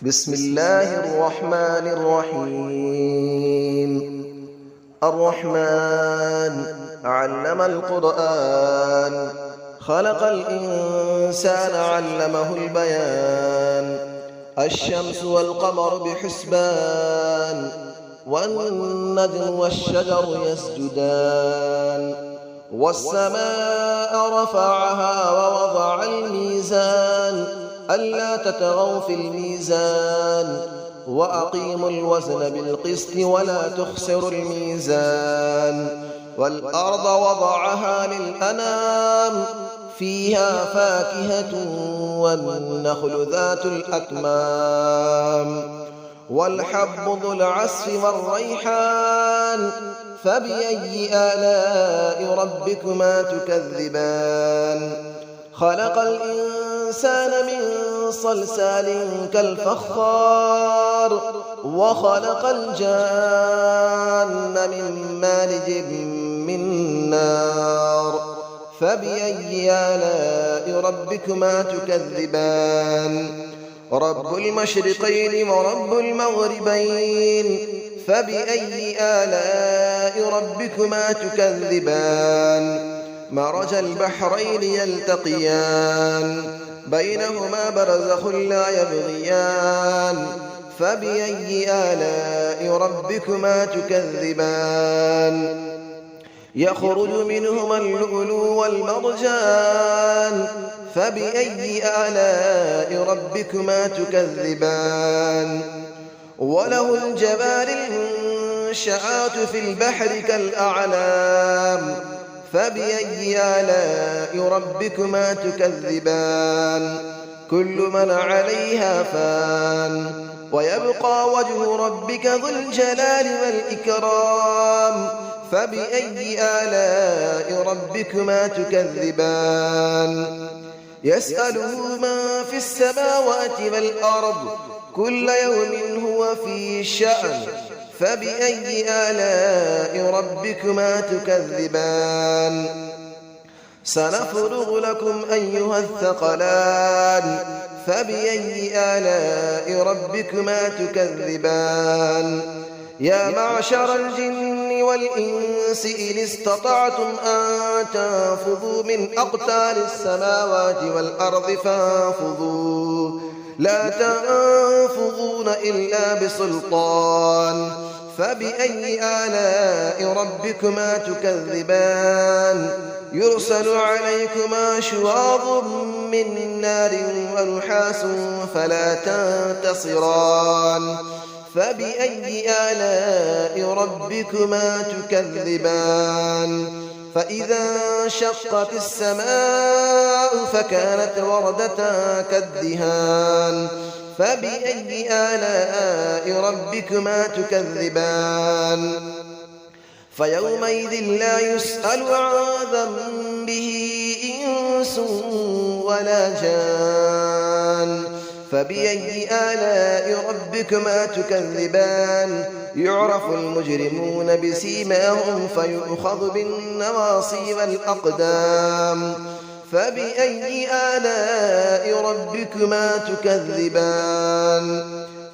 بسم الله الرحمن الرحيم. الرحمن علم القرآن، خلق الإنسان علمه البيان. الشمس والقمر بحسبان، والنجم والشجر يسجدان. والسماء رفعها ووضع الميزان، ألا تطغوا في الميزان، وأقيموا الوزن بالقسط ولا تخسروا الميزان. والأرض وضعها للأنام، فيها فاكهة والنخل ذات الأكمام. والحب ذو العصف والريحان، فبأي آلاء ربكما تكذبان. خلق الإنسان من صلصال كالفخار، وخلق الجان من مارج من نار. فبأي آلاء ربكما تكذبان. رب المشرقين ورب المغربين، فبأي آلاء ربكما تكذبان. مرج البحرين يلتقيان، بينهما برزخ لا يبغيان. فبأي آلاء ربكما تكذبان. يخرج منهما اللؤلؤ والمرجان، فبأي آلاء ربكما تكذبان. وله الجوار المنشآت في البحر كالأعلام، فبأي آلاء ربكما تكذبان. كل من عليها فان، ويبقى وجه ربك ذو الجلال والإكرام. فبأي آلاء ربكما تكذبان. يسأله من في السماوات والأرض، كل يوم هو في شأن. فبأي آلاء ربكما تكذبان. سنفرغ لكم أيها الثقلان، فبأي آلاء ربكما تكذبان. يا معشر الجن والإنس إن استطعتم أن تنفذوا من أقطار السماوات والأرض فانفذوا، لا تنفذون إلا بسلطان. فبأي آلاء ربكما تكذبان. يرسل عليكما شواظ من نار ونحاس فلا تنتصران. فبأي آلاء ربكما تكذبان. فإذا انشقت السماء فكانت وردة كالدهان. فبأي آلاء ربكما تكذبان. فيومئذ لا يسأل عن ذنبه إنس ولا جان. فبأي آلاء ربكما تكذبان. يعرف المجرمون بسيماهم فيؤخذ بالنواصي والأقدام. فبأي آلاء ربكما تكذبان.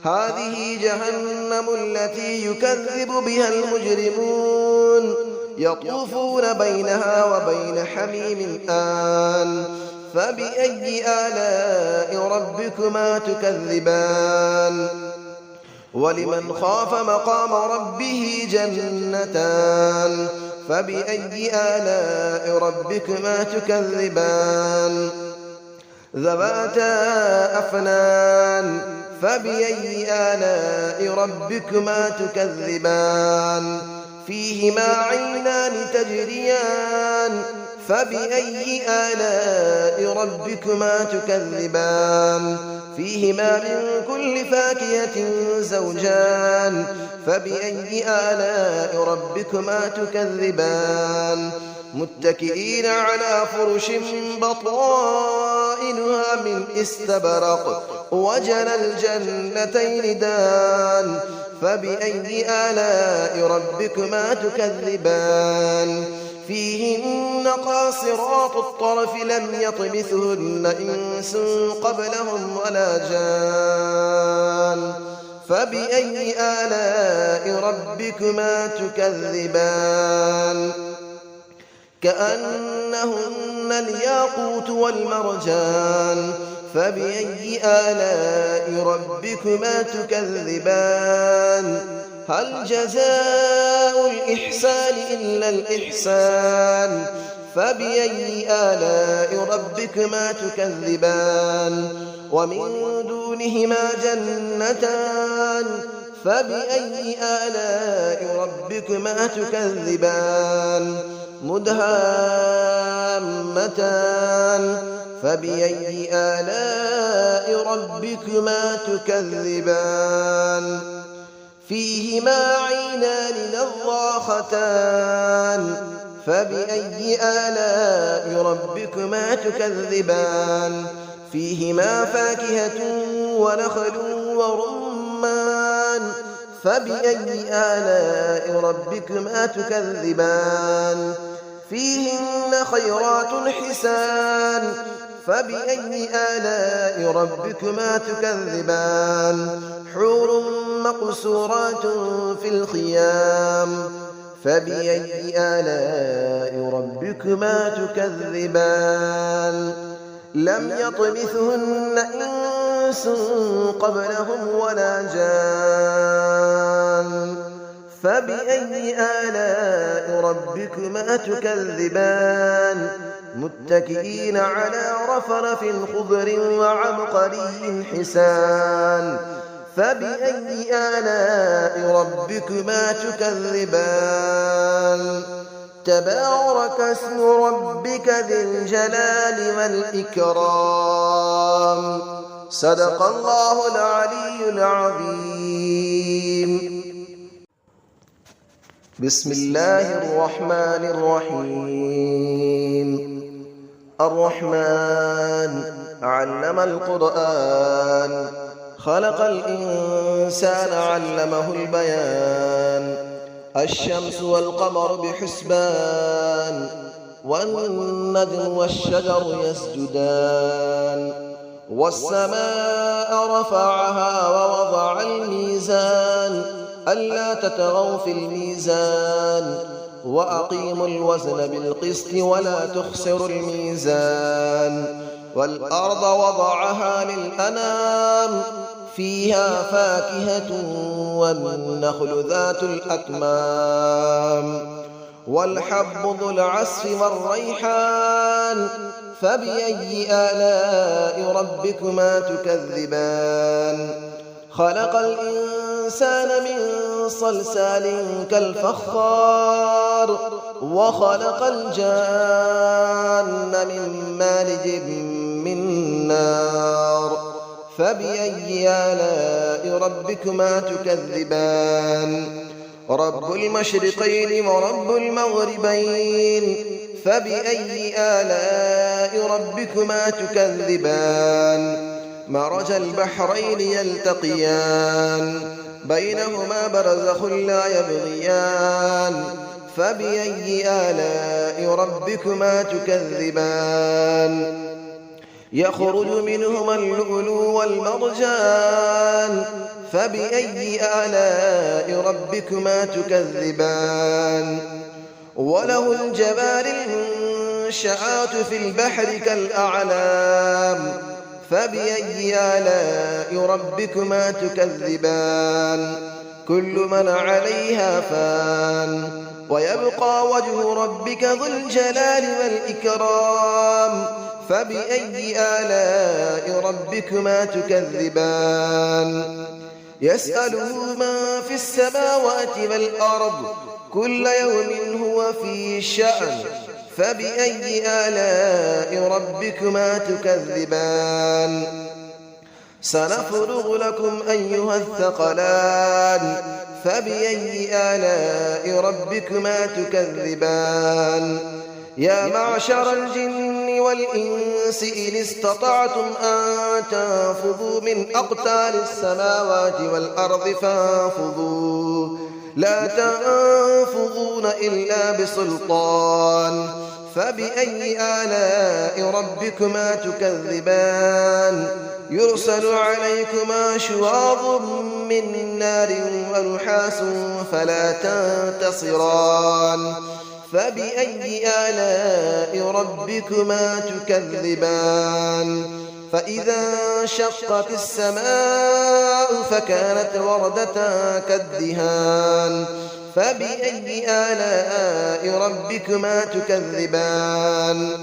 هذه جهنم التي يكذب بها المجرمون، يطوفون بينها وبين حميم آن. فبأي آلاء ربكما تكذبان. ولمن خاف مقام ربه جنتان. فبأي آلاء ربكما تكذبان. ذواتا أفنان. فبأي آلاء ربكما تكذبان. فيهما عينان تجريان. فبأي آلاء ربكما تكذبان. فيهما من كل فاكهة زوجان. فبأي آلاء ربكما تكذبان. متكئين على فرش بطائنها من استبرق، وجنى الجنتين دان. فبأي آلاء ربكما تكذبان. فيهن قاصرات الطرف لم يطمثهن إنس قبلهم ولا جان. فبأي آلاء ربكما تكذبان كأنهن الياقوت والمرجان فبأي آلاء ربكما تكذبان هل جزاء الإحسان إلا الإحسان فبأي آلاء ربكما تكذبان ومن دونهما جنتان فبأي آلاء ربكما تكذبان مدهامتان فبأي آلاء ربكما تكذبان فيهما عينان نضاختان فبأي آلاء ربكما تكذبان فيهما فاكهة ونخل ورمان فبأي آلاء ربكما تكذبان فيهن خيرات حسان فبأي آلاء ربكما تكذبان حور مقصورات في الخيام فبأي آلاء ربكما تكذبان لم يطمثهن إنس قبلهم ولا جان فبأي آلاء ربكما تكذبان متكئين على رفرف خضر وعبقري حسان فبأي آلاء ربكما تكذبان تبارك اسم ربك ذي الجلال والإكرام صدق الله العلي العظيم بسم الله الرحمن الرحيم الرحمن علم القرآن خلق الإنسان علمه البيان الشمس والقمر بحسبان والنجم والشجر يسجدان والسماء رفعها ووضع الميزان ألا تطغوا في الميزان وأقيموا الوزن بالقسط ولا تخسروا الميزان والأرض وضعها للأنام فيها فاكهة والنخل ذات الأكمام والحب ذو العصف والريحان فبأي آلاء ربكما تكذبان خلق الإنسان من صلصال كالفخار وخلق الجان من مارج من نار فبأي آلاء ربكما تكذبان رب المشرقين ورب المغربين فبأي آلاء ربكما تكذبان مرج البحرين يلتقيان بينهما برزخ لا يبغيان فبأي آلاء ربكما تكذبان يخرج منهما اللؤلؤ والمرجان فبأي آلاء ربكما تكذبان وله الجبال المنشآت في البحر كالأعلام فبأي آلاء ربكما تكذبان كل من عليها فان ويبقى وجه ربك ذو الجلال والإكرام فبأي آلاء ربكما تكذبان يسأله من في السماوات والأرض كل يوم هو في شأن فبأي آلاء ربكما تكذبان سنفرغ لكم أيها الثقلان فبأي آلاء ربكما تكذبان يا معشر الجن والإنس إن استطعتم أن تنفذوا من أقطار السماوات والأرض فانفذوا لا تنفذون إلا بسلطان فبأي آلاء ربكما تكذبان يرسل عليكما شواظ من نار ونحاس فلا تنتصران فبأي آلاء ربكما تكذبان فإذا انشقت السماء فكانت وردة كالدهان فبأي آلاء ربكما تكذبان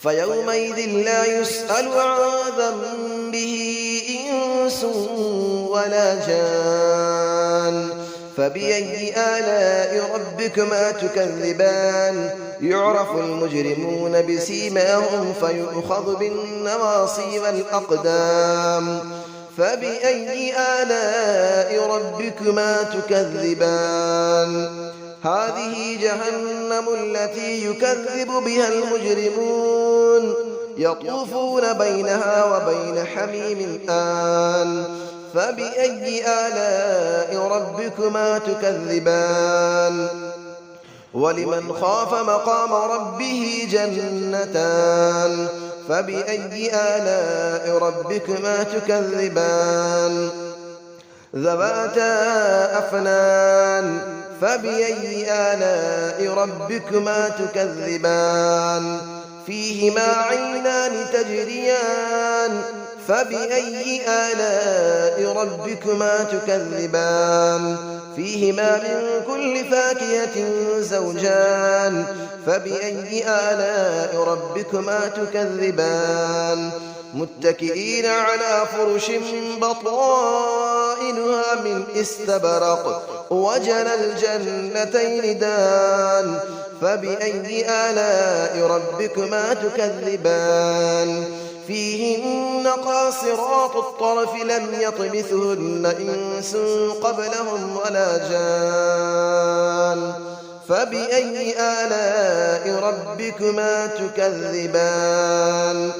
فيومئذ لا يسأل عن ذنبه إنس ولا جان فبأي آلاء ربكما تكذبان يعرف المجرمون بسيماهم فيؤخذ بالنواصي والأقدام فبأي آلاء ربكما تكذبان هذه جهنم التي يكذب بها المجرمون يطوفون بينها وبين حميم آن فبأي آلاء ربكما تكذبان ولمن خاف مقام ربه جنتان فبأي آلاء ربكما تكذبان ذواتا أفنان فبأي آلاء ربكما تكذبان فيهما عينان تجريان فبأي آلاء ربكما تكذبان فيهما من كل فاكهة زوجان فبأي آلاء ربكما تكذبان متكئين على فرش بطائنها من استبرق وجنى الجنتين دان فبأي آلاء ربكما تكذبان فيهن قاصرات الطرف لم يطمثهن إنس قبلهم ولا جان فبأي آلاء ربكما تكذبان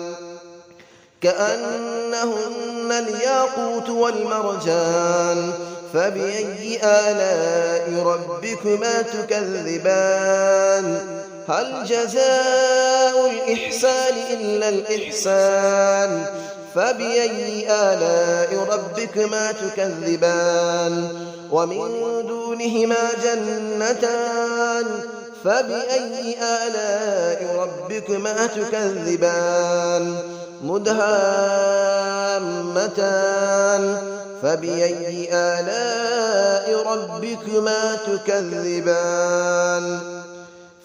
كأنهن الياقوت والمرجان فبأي آلاء ربكما تكذبان هل جزاء الإحسان إلا الإحسان فبأي آلاء ربكما تكذبان ومن دونهما جنتان فبأي آلاء ربكما تكذبان مدهامتان فبأي آلاء ربكما تكذبان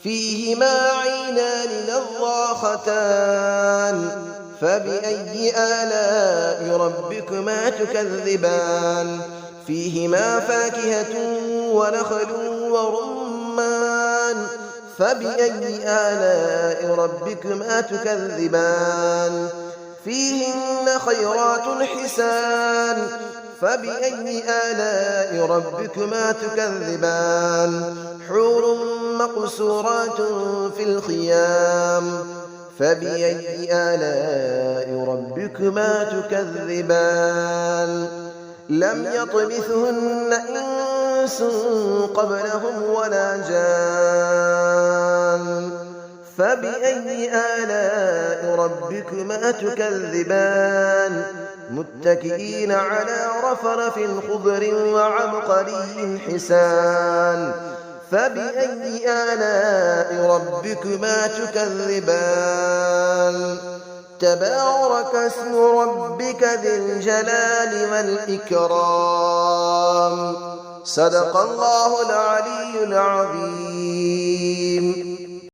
فيهما عينان نضاختان فبأي آلاء ربكما تكذبان فيهما فاكهة ونخل ورمان فبأي آلاء ربكما تكذبان فيهن خيرات حسان فبأي آلاء ربكما تكذبان حور مقصورات في الخيام فبأي آلاء ربكما تكذبان لم يطمثهن إنس قبلهم ولا جان فبأي آلاء ربكما تكذبان متكئين على رفرف خضر وعبقري حسان فبأي آلاء ربكما تكذبان تبارك اسم ربك ذي الجلال والإكرام صدق الله العلي العظيم.